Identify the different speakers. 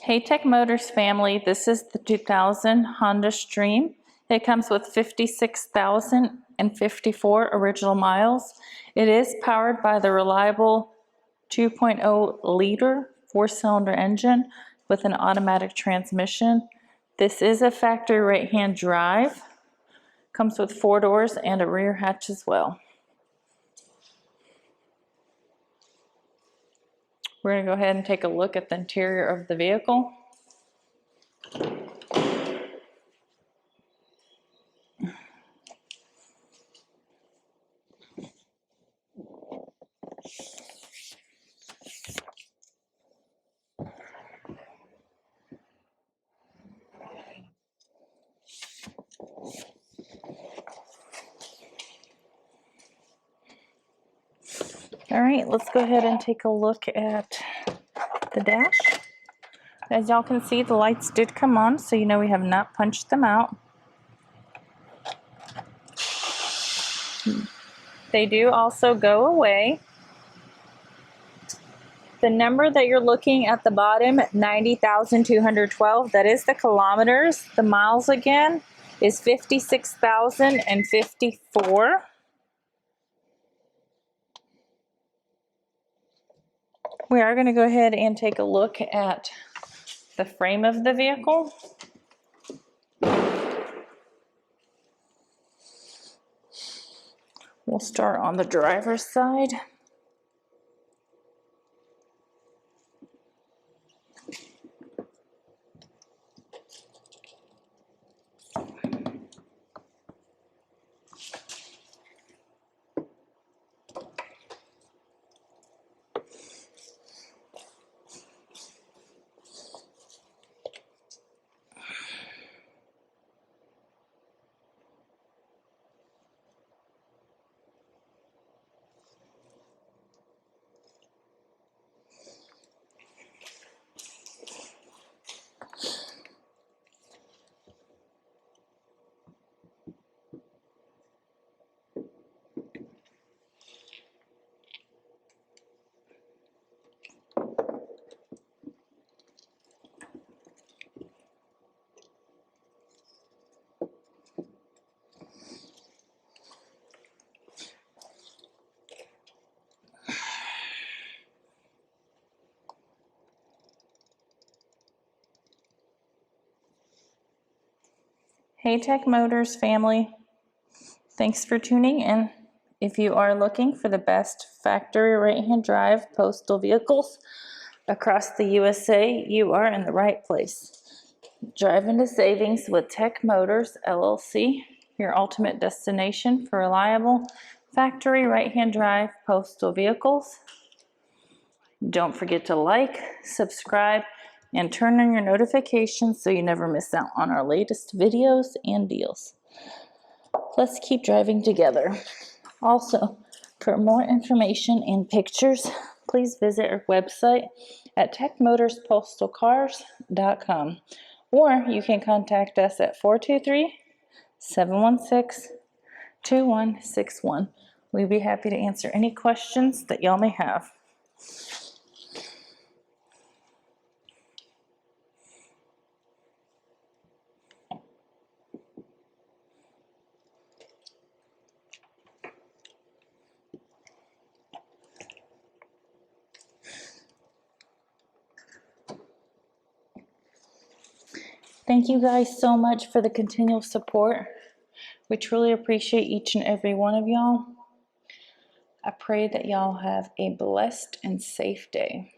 Speaker 1: Hey Tech Motors family, this is the 2000 Honda Stream. It comes with 56,054 original miles. It is powered by the reliable 2.0 liter four-cylinder engine with an automatic transmission. This is a factory right-hand drive. Comes with 4 doors and a rear hatch as well. We're going to go ahead and take a look at the interior of the vehicle. All right, let's go ahead and take a look at the dash. As y'all can see, the lights did come on, so you know we have not punched them out. They do also go away. The number that you're looking at the bottom, 90,212, that is the kilometers. The miles again is 56,054. We are going to go ahead and take a look at the frame of the vehicle. We'll start on the driver's side. Hey Tech Motors family, thanks for tuning in. If you are looking for the best factory right-hand drive postal vehicles across the USA, you are in the right place. Drive into savings with Tech Motors LLC, your ultimate destination for reliable factory right-hand drive postal vehicles. Don't forget to like, subscribe, and turn on your notifications so you never miss out on our latest videos and deals. Let's keep driving together. Also, for more information and pictures, please visit our website at techmotorspostalcars.com, or you can contact us at 423-716-2161. We'd be happy to answer any questions that y'all may have. Thank you guys so much for the continual support. We truly appreciate each and every one of y'all. I pray that y'all have a blessed and safe day.